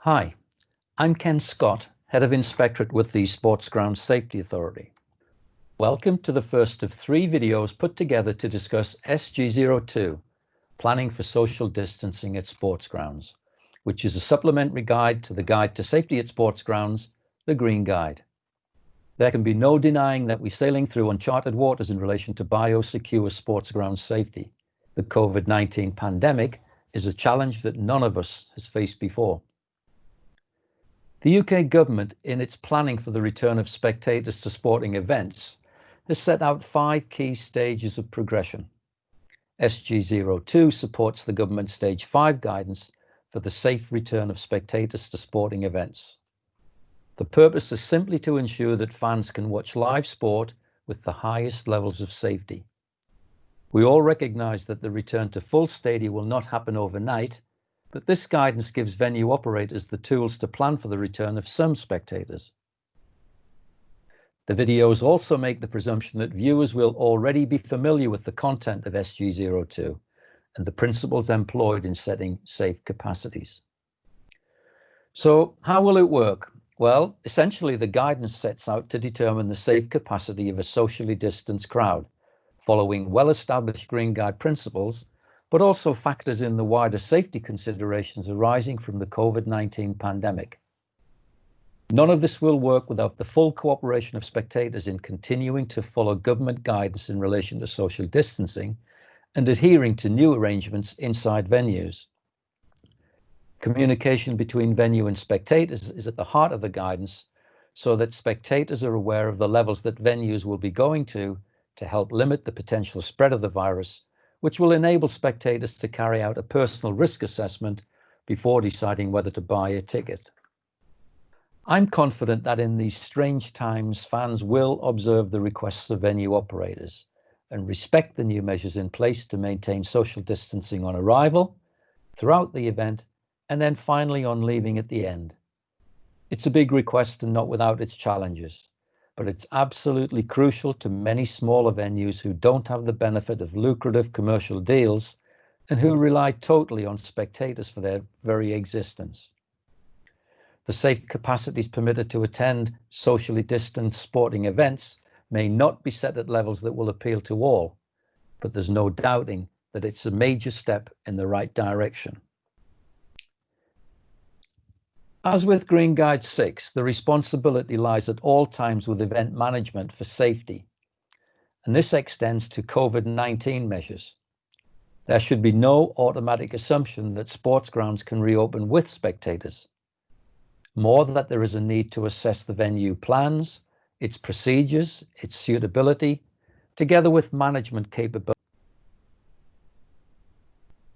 Hi, I'm Ken Scott, Head of Inspectorate with the Sports Grounds Safety Authority. Welcome to the first of 3 videos put together to discuss SG02, Planning for Social Distancing at Sports Grounds, which is a supplementary guide to the Guide to Safety at Sports Grounds, the Green Guide. There can be no denying that we're sailing through uncharted waters in relation to biosecure sports grounds safety. The COVID-19 pandemic is a challenge that none of us has faced before. The UK government, in its planning for the return of spectators to sporting events, has set out 5 key stages of progression. SG02 supports the government Stage 5 guidance for the safe return of spectators to sporting events. The purpose is simply to ensure that fans can watch live sport with the highest levels of safety. We all recognise that the return to full stadia will not happen overnight, but this guidance gives venue operators the tools to plan for the return of some spectators. The videos also make the presumption that viewers will already be familiar with the content of SG02 and the principles employed in setting safe capacities. So how will it work? Well, essentially the guidance sets out to determine the safe capacity of a socially distanced crowd, following well-established Green Guide principles, but also factors in the wider safety considerations arising from the COVID-19 pandemic. None of this will work without the full cooperation of spectators in continuing to follow government guidance in relation to social distancing and adhering to new arrangements inside venues. Communication between venue and spectators is at the heart of the guidance so that spectators are aware of the levels that venues will be going to help limit the potential spread of the virus, which will enable spectators to carry out a personal risk assessment before deciding whether to buy a ticket. I'm confident that in these strange times, fans will observe the requests of venue operators and respect the new measures in place to maintain social distancing on arrival, throughout the event, and then finally on leaving at the end. It's a big request and not without its challenges, but it's absolutely crucial to many smaller venues who don't have the benefit of lucrative commercial deals and who rely totally on spectators for their very existence. The safe capacities permitted to attend socially distanced sporting events may not be set at levels that will appeal to all, but there's no doubting that it's a major step in the right direction. As with Green Guide 6, the responsibility lies at all times with event management for safety, and this extends to COVID-19 measures. There should be no automatic assumption that sports grounds can reopen with spectators. More that there is a need to assess the venue plans, its procedures, its suitability, together with management capability.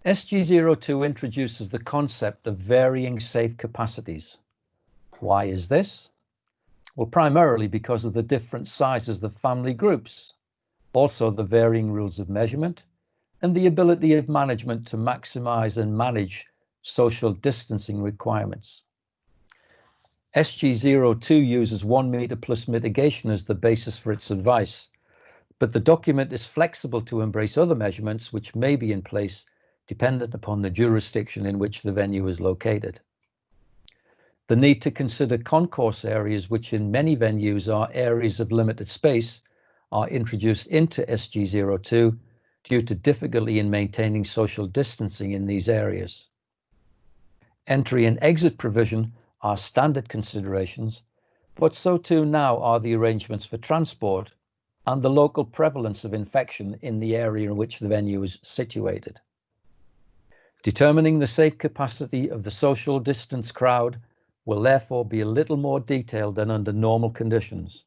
SG02 introduces the concept of varying safe capacities. Why is this? Well, primarily because of the different sizes of family groups, also the varying rules of measurement, and the ability of management to maximize and manage social distancing requirements. SG02 uses 1 meter plus mitigation as the basis for its advice, but the document is flexible to embrace other measurements which may be in place dependent upon the jurisdiction in which the venue is located. The need to consider concourse areas, which in many venues are areas of limited space, are introduced into SG02 due to difficulty in maintaining social distancing in these areas. Entry and exit provision are standard considerations, but so too now are the arrangements for transport and the local prevalence of infection in the area in which the venue is situated. Determining the safe capacity of the social distance crowd will therefore be a little more detailed than under normal conditions.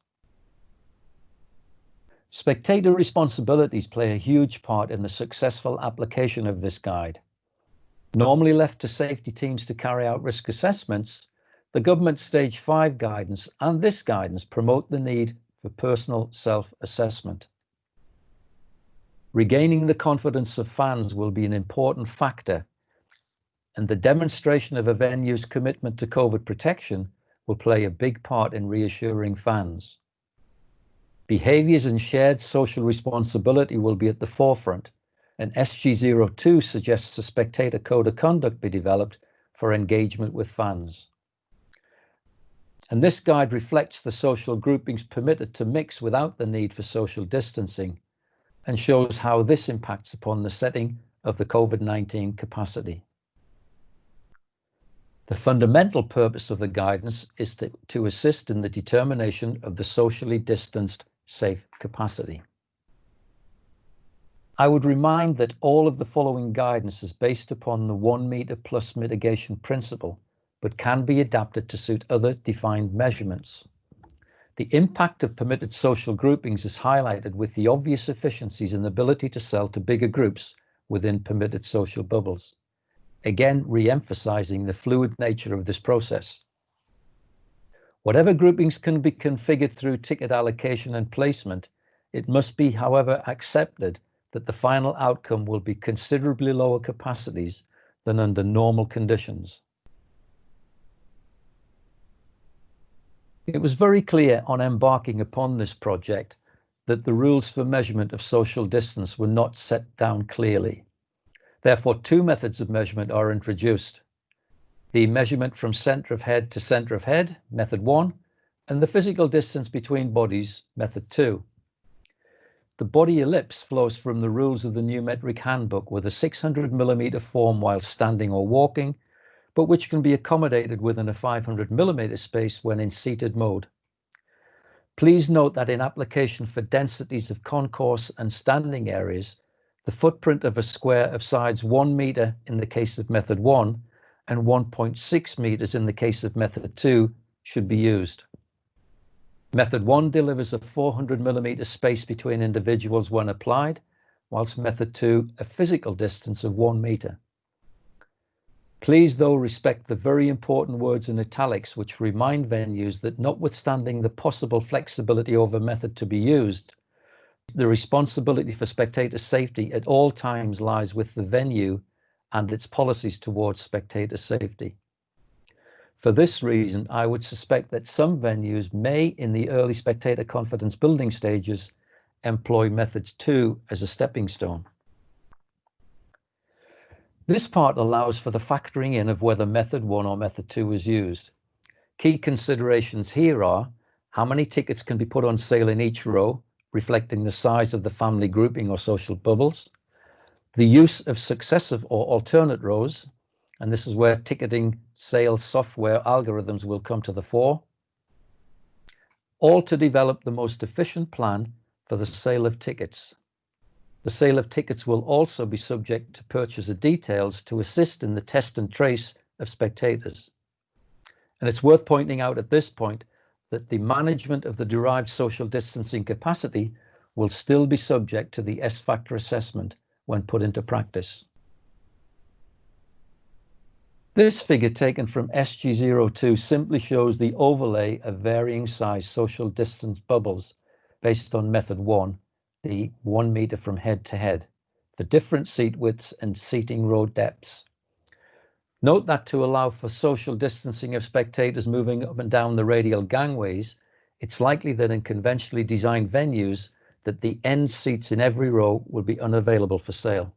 Spectator responsibilities play a huge part in the successful application of this guide. Normally left to safety teams to carry out risk assessments, the government Stage 5 guidance and this guidance promote the need for personal self-assessment. Regaining the confidence of fans will be an important factor, and the demonstration of a venue's commitment to COVID protection will play a big part in reassuring fans. Behaviours and shared social responsibility will be at the forefront, and SG02 suggests a spectator code of conduct be developed for engagement with fans. And this guide reflects the social groupings permitted to mix without the need for social distancing and shows how this impacts upon the setting of the COVID-19 capacity. The fundamental purpose of the guidance is to assist in the determination of the socially distanced safe capacity. I would remind that all of the following guidance is based upon the 1 meter plus mitigation principle, but can be adapted to suit other defined measurements. The impact of permitted social groupings is highlighted with the obvious efficiencies in the ability to sell to bigger groups within permitted social bubbles. Again, re-emphasizing the fluid nature of this process. Whatever groupings can be configured through ticket allocation and placement, it must be, however, accepted that the final outcome will be considerably lower capacities than under normal conditions. It was very clear on embarking upon this project that the rules for measurement of social distance were not set down clearly. Therefore, two methods of measurement are introduced: the measurement from center of head to center of head, method 1, and the physical distance between bodies, method 2. The body ellipse flows from the rules of the new metric handbook with a 600mm form while standing or walking, but which can be accommodated within a 500mm space when in seated mode. Please note that in application for densities of concourse and standing areas, the footprint of a square of sides 1 meter in the case of method 1 and 1.6 meters in the case of method 2 should be used. Method 1 delivers a 400mm space between individuals when applied, whilst method 2 a physical distance of 1 meter. Please, though, respect the very important words in italics which remind venues that notwithstanding the possible flexibility over method to be used, the responsibility for spectator safety at all times lies with the venue and its policies towards spectator safety. For this reason, I would suspect that some venues may, in the early spectator confidence building stages, employ methods 2 as a stepping stone. This part allows for the factoring in of whether method 1 or method 2 is used. Key considerations here are how many tickets can be put on sale in each row, reflecting the size of the family grouping or social bubbles, the use of successive or alternate rows, and this is where ticketing sales software algorithms will come to the fore, all to develop the most efficient plan for the sale of tickets. The sale of tickets will also be subject to purchaser details to assist in the test and trace of spectators. And it's worth pointing out at this point that the management of the derived social distancing capacity will still be subject to the S-factor assessment when put into practice. This figure taken from SG02 simply shows the overlay of varying size social distance bubbles based on method 1, the 1 meter from head to head, the different seat widths and seating row depths. Note that to allow for social distancing of spectators moving up and down the radial gangways, it's likely that in conventionally designed venues that the end seats in every row will be unavailable for sale.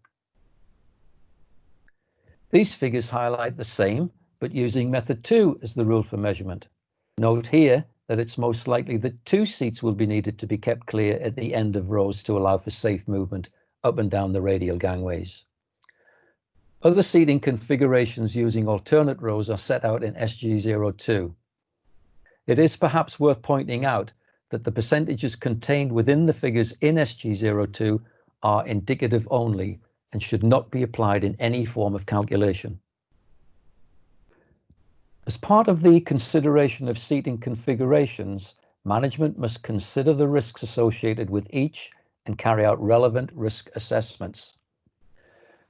These figures highlight the same, but using method 2 as the rule for measurement. Note here that it's most likely that 2 seats will be needed to be kept clear at the end of rows to allow for safe movement up and down the radial gangways. Other seating configurations using alternate rows are set out in SG02. It is perhaps worth pointing out that the percentages contained within the figures in SG02 are indicative only and should not be applied in any form of calculation. As part of the consideration of seating configurations, management must consider the risks associated with each and carry out relevant risk assessments.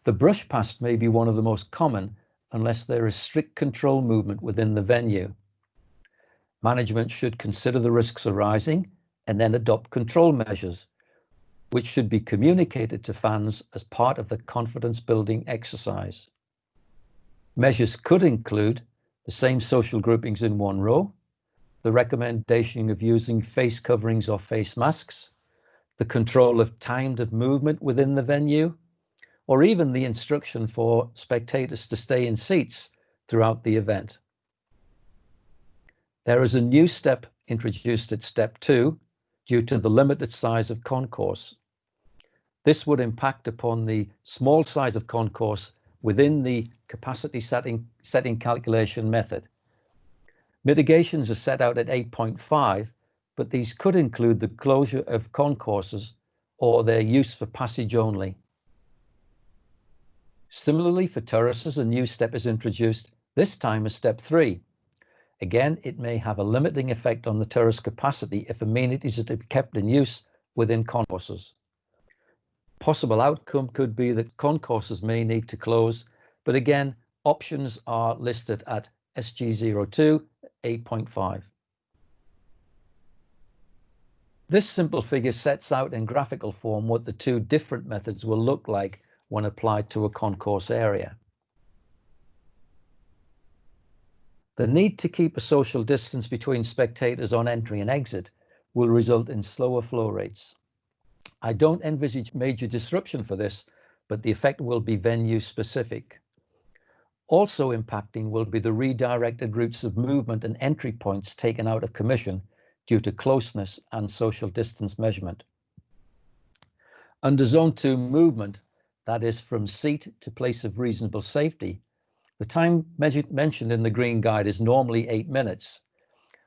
The brush past may be one of the most common unless there is strict control movement within the venue. Management should consider the risks arising and then adopt control measures, which should be communicated to fans as part of the confidence building exercise. Measures could include the same social groupings in one row, the recommendation of using face coverings or face masks, the control of timed movement within the venue, or even the instruction for spectators to stay in seats throughout the event. There is a new step introduced at step 2 due to the limited size of concourse. This would impact upon the small size of concourse within the capacity setting calculation method. Mitigations are set out at 8.5, but these could include the closure of concourses or their use for passage only. Similarly, for terraces, a new step is introduced, this time as step 3. Again, it may have a limiting effect on the terrace capacity if amenities are to be kept in use within concourses. Possible outcome could be that concourses may need to close, but again, options are listed at SG02 8.5. This simple figure sets out in graphical form what the two different methods will look like when applied to a concourse area. The need to keep a social distance between spectators on entry and exit will result in slower flow rates. I don't envisage major disruption for this, but the effect will be venue specific. Also impacting will be the redirected routes of movement and entry points taken out of commission due to closeness and social distance measurement. Under Zone 2 movement, that is from seat to place of reasonable safety, the time mentioned in the green guide is normally 8 minutes.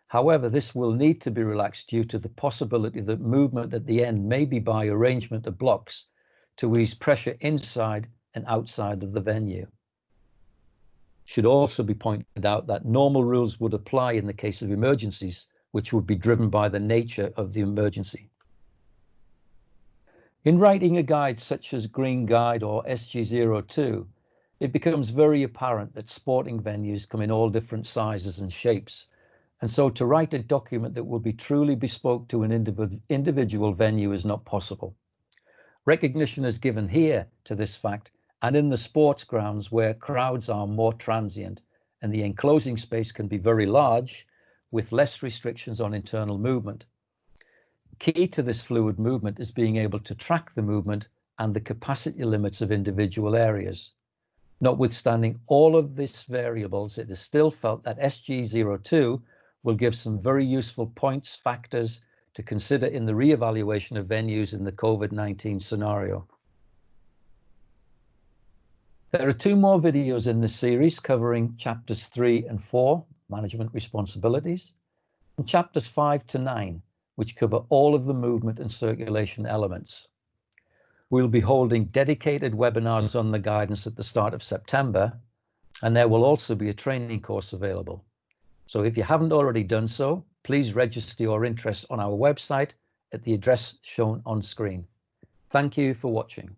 However, this will need to be relaxed due to the possibility that movement at the end may be by arrangement of blocks to ease pressure inside and outside of the venue. Should also be pointed out that normal rules would apply in the case of emergencies, which would be driven by the nature of the emergency. In writing a guide such as Green Guide or SG02, it becomes very apparent that sporting venues come in all different sizes and shapes. And so to write a document that will be truly bespoke to an individual venue is not possible. Recognition is given here to this fact and in the sports grounds where crowds are more transient and the enclosing space can be very large with less restrictions on internal movement. Key to this fluid movement is being able to track the movement and the capacity limits of individual areas. Notwithstanding all of these variables, it is still felt that SG02 will give some very useful points, factors to consider in the re-evaluation of venues in the COVID-19 scenario. There are 2 more videos in this series covering chapters 3 and 4, management responsibilities, and chapters 5 to 9, which cover all of the movement and circulation elements. We'll be holding dedicated webinars on the guidance at the start of September, and there will also be a training course available. So if you haven't already done so, please register your interest on our website at the address shown on screen. Thank you for watching.